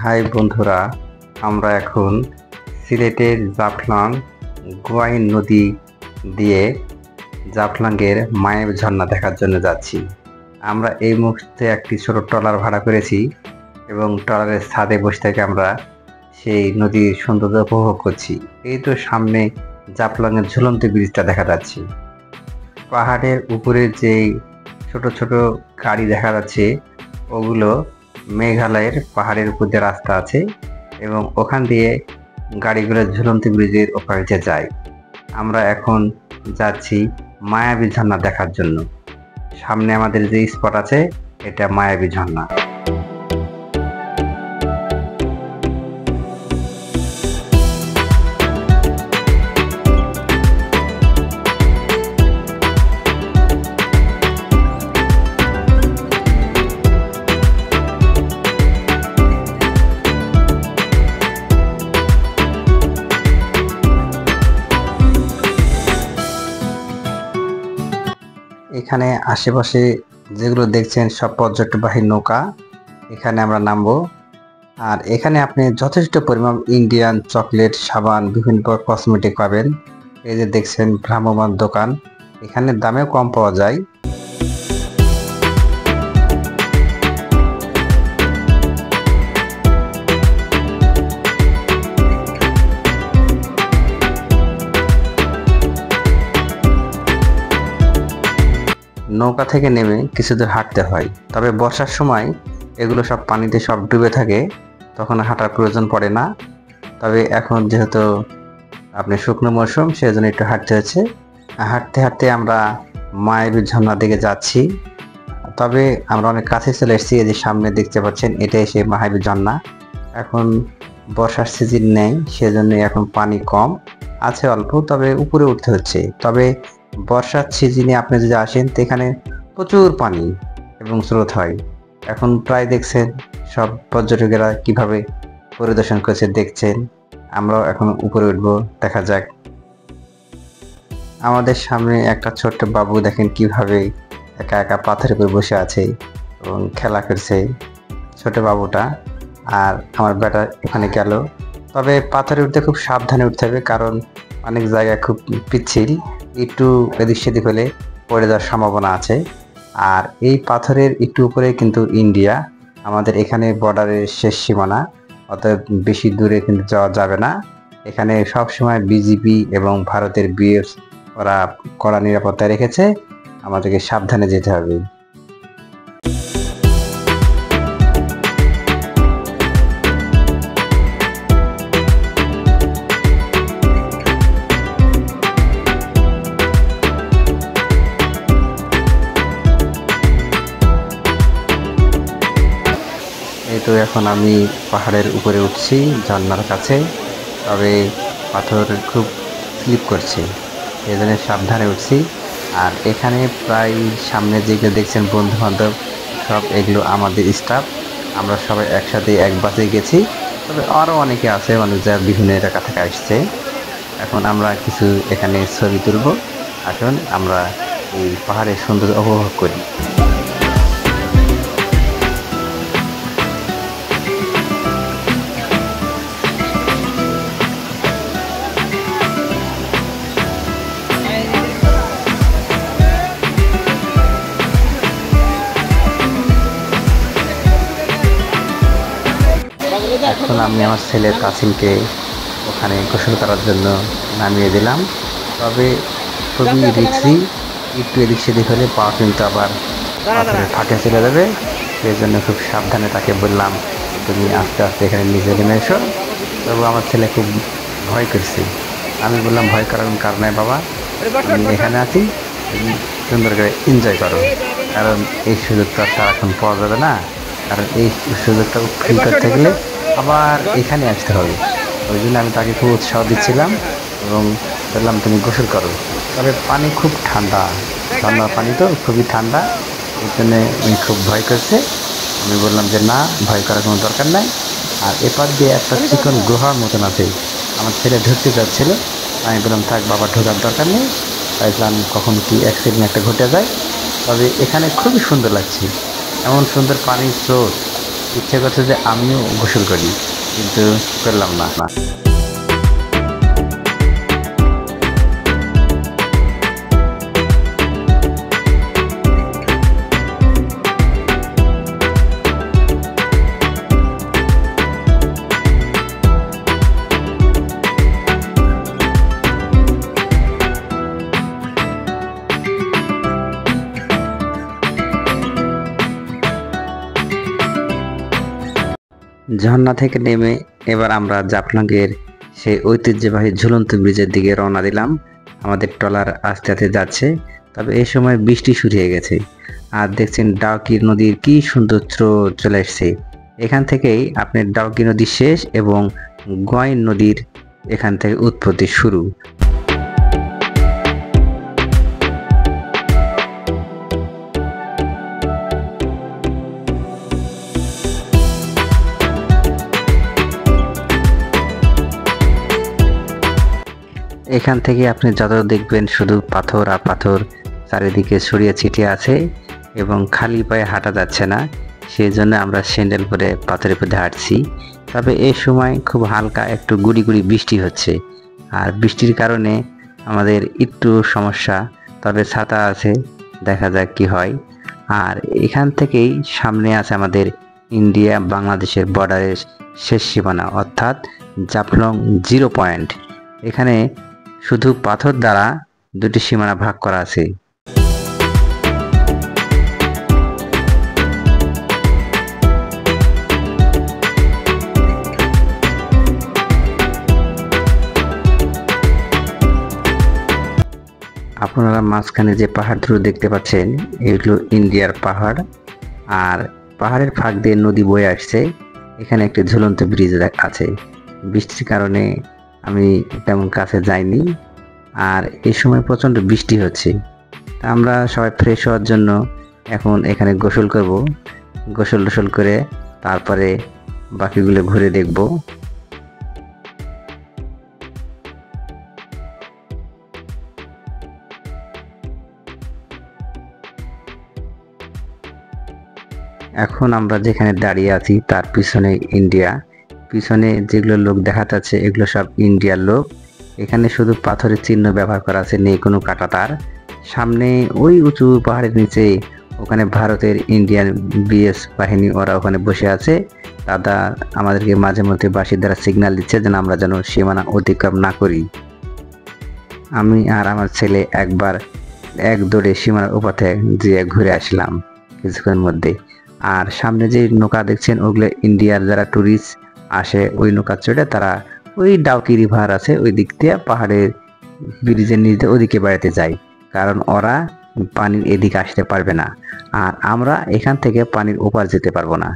High বন্ধুরা, আমরা এখন সিলেটের জাফলং গোয়াইন নদী দিয়ে জাফলংয়ের মায়ের ঝর্ণা দেখার জন্য যাচ্ছি। আমরা এই মুহূর্তে একটি ছোট ট্রলার ভাড়া করেছি এবং ট্রলারের ছাদে বসে থেকে আমরা সেই নদীর সৌন্দর্য উপভোগ করছি। এই তো সামনে জাফলংয়ের ঝুলন্ত ব্রিজটা দেখা যাচ্ছে। পাহাড়ের উপরে যে ছোট ছোট গাড়ি দেখা যাচ্ছে ওগুলো মেঘালয়ের পাহাড়ের উপর দিয়ে রাস্তা আছে এবং ওখান দিয়ে গাড়িগুলো ঝুলন্ত ব্রিজের ওপারে যায়। আমরা এখন যাচ্ছি মায়াবী ঝর্ণা দেখার জন্য। সামনে আমাদের যে স্পট আছে এটা মায়াবী ঝর্ণা। এখানে আশেপাশে যেগুলো দেখছেন সব পর্যটকবাহী নৌকা। এখানে আমরা নামবো। আর এখানে আপনি যথেষ্ট পরিমাণ ইন্ডিয়ান চকলেট, সাবান, বিভিন্ন প্রকার কসমেটিক পাবেন। এই যে দেখছেন ভ্রাম্যমাণ দোকান, এখানে দামেও কম পাওয়া যায়। নৌকা থেকে নেমে কিছু দূর হাঁটতে হয়, তবে বর্ষার সময় এগুলো সব পানিতে সব ডুবে থাকে, তখন হাঁটার প্রয়োজন পড়ে না। তবে এখন যেহেতু আপনি শুকনো মৌসুম, সেজন্য একটু হাঁটতে হচ্ছে। হাঁটতে হাঁটতে আমরা মায়াবী ঝর্ণার দিকে যাচ্ছি। তবে আমরা অনেক কাছে চলে এসেছি। এই যে সামনে দেখতে পাচ্ছেন এটাই সেই মায়াবী ঝর্ণা। এখন বর্ষার সিজন নেই, সেজন্য এখন পানি কম আছে অল্প, তবে উপরে উঠতে হচ্ছে। তবে বর্ষার সিজনে আপনি যদি আসেন তো এখানে প্রচুর পানি এবং স্রোত হয়। এখন প্রায় দেখছেন সব পর্যটকেরা কিভাবে পরিদর্শন করছে দেখছেন। আমরাও এখন উপরে উঠবো, দেখা যাক। আমাদের সামনে একটা ছোট্ট বাবু দেখেন কিভাবে একা একা পাথরের উপর বসে আছে এবং খেলা করছে ছোট বাবুটা। আর আমার বেটা ওখানে গেল। তবে পাথরে উঠতে খুব সাবধানে উঠতে হবে, কারণ অনেক জায়গা খুব পিচ্ছিল, একটু এদিক সেদিক হলে পড়ে যাওয়ার সম্ভাবনা আছে। আর এই পাথরের একটু উপরে কিন্তু ইন্ডিয়া, আমাদের এখানে বর্ডারের শেষ সীমানা, অতএব বেশি দূরে কিন্তু যাওয়া যাবে না। এখানে সব সময় বিজিবি এবং ভারতের বিএস ওরা কড়া নিরাপত্তা রেখেছে, আমাদেরকে সাবধানে যেতে হবে। এই তো এখন আমি পাহাড়ের উপরে উঠছি ঝর্ণার কাছে। তবে পাথর খুব স্লিপ করছে, এই জন্য সাবধানে উঠছি। আর এখানে প্রায় সামনে যেগুলো দেখছেন বন্ধু বান্ধব সব, এগুলো আমাদের স্টাফ। আমরা সবাই একসাথে এক বাসে গেছি। তবে আরও অনেকে আছে, মানুষ যারা বিভিন্ন এলাকা থেকে আসছে। এখন আমরা কিছু এখানে ছবি তুলব। আসুন আমরা এই পাহাড়ের সৌন্দর্য উপভোগ করি। এখন আমি আমার ছেলে তাসিমকে ওখানে গোসল করার জন্য নামিয়ে দিলাম। তবে খুবই রিক্সি, একটু এদিক সেদিক হলে পা কিন্তু আবার পাথরের ফাঁকে চলে যাবে। সেই জন্য খুব সাবধানে তাকে বললাম, তুমি আস্তে আস্তে এখানে নিজে নেমে এসো। তবু আমার ছেলে খুব ভয় করছে। আমি বললাম, ভয় করার কারণ নাই বাবা, আমি এখানে আছি, তুমি সুন্দর করে এনজয় করো। কারণ এই সুযোগটা সারাক্ষণ পাওয়া যাবে না, কারণ এই সুযোগটা ফিল করতে গেলে আবার এখানে আসতে হবে। ওই জন্য আমি তাকে খুব উৎসাহ দিচ্ছিলাম এবং বললাম, তুমি গোসল করো। তবে পানি খুব ঠান্ডা, ঠান্ডা পানি তো খুবই ঠান্ডা, এই জন্যে আমি খুব ভয় করছে। আমি বললাম যে না, ভয় করার কোনো দরকার নাই। আর এপার দিয়ে একটা চিকন গুহার মতন আছে, আমার ছেলে ঢুকতে যাচ্ছিল। আমি বললাম, থাক বাবা, ঢোকার দরকার নেই, তাইলাম কখন কি অ্যাক্সিডেন্ট একটা ঘটে যায়। তবে এখানে খুবই সুন্দর লাগছে, এমন সুন্দর পানির স্রোত, ইচ্ছে করছে যে আমিও গোসল করি, কিন্তু করলাম না। ঝর্ণা থেকে নেমে এবার আমরা জাফলংয়ের সেই ঐতিহ্যবাহী ঝুলন্ত ব্রিজের দিকে রওনা দিলাম। আমাদের ট্রলার আস্তে আস্তে যাচ্ছে, তবে এই সময় বৃষ্টি শুরু হয়ে গেছে। আর দেখছেন ডাউকি নদীর কি সুন্দর স্রোত চলে এসছে। এখান থেকেই আপনার ডাউকি নদী শেষ এবং গোয়াইন নদীর এখান থেকে উৎপত্তি শুরু। এখান থেকে আপনি যত দেখবেন শুধু পাথর আর পাথর চারিদিকে ছড়িয়ে ছিটিয়ে আছে এবং খালি পায়ে হাঁটা যাচ্ছে না, সেই জন্য আমরা স্যান্ডেল পরে পাথরের মধ্যে হাঁটছি। তবে এই সময় খুব হালকা একটু গুড়ি গুড়ি বৃষ্টি হচ্ছে, আর বৃষ্টির কারণে আমাদের একটু সমস্যা, তবে ছাতা আছে, দেখা যাক কি হয়। আর এখান থেকেই সামনে আছে আমাদের ইন্ডিয়া বাংলাদেশের বর্ডারের শেষ সীমানা, অর্থাৎ জাফলং 0 পয়েন্ট। এখানে শুধু পাথর দ্বারা দুটি সীমানা ভাগ করা আছে। আপনারা মাঝখানে যে পাহাড় দুটো দেখতে পাচ্ছেন, এগুলো ইন্ডিয়ার পাহাড়, আর পাহাড়ের ফাঁক দিয়ে নদী বয়ে আসছে। এখানে একটি ঝুলন্ত ব্রিজ আছে। বৃষ্টির কারণে আমি তেমন কাছে যাইনি, আর এই সময় প্রচণ্ড বৃষ্টি হচ্ছে। তা আমরা সবাই ফ্রেশ হওয়ার জন্য এখন এখানে গোসল করব। গোসল টোসল করে তারপরে বাকিগুলো ঘুরে দেখব। এখন আমরা যেখানে দাঁড়িয়ে আছি তার পিছনে ইন্ডিয়া, পিছনে যেগুলো লোক দেখা যাচ্ছে এগুলো সব ইন্ডিয়ার লোক। এখানে শুধু পাথরের চিহ্ন ব্যবহার করা আছে, নেই কোনো কাঁটাতার। সামনে ওই উঁচু পাহাড়ের নিচে ওখানে ভারতের ইন্ডিয়ান বিএস বাহিনী, ওরা ওখানে বসে আছে। দাদা আমাদেরকে মাঝে মধ্যে বাঁশির দ্বারা সিগন্যাল দিচ্ছে যেন আমরা যেন সীমানা অতিক্রম না করি। আমি আর আমার ছেলে একবার এক দৌড়ে সীমানার উপাতে দিয়ে ঘুরে আসলাম কিছুক্ষণের মধ্যে। আর সামনে যে নৌকা দেখছেন ওগুলো ইন্ডিয়ার যারা ট্যুরিস্ট আসে, ওই নৌকা চড়ে তারা ওই ডাউকি রিভার আছে ওই দিক দিয়ে পাহাড়ের ব্রিজের নিচ দিয়ে ওদিকে বেড়াতে যায়, কারণ ওরা পানির এদিকে আসতে পারবে না, আর আমরা এখান থেকে পানির ওপার যেতে পারবো না।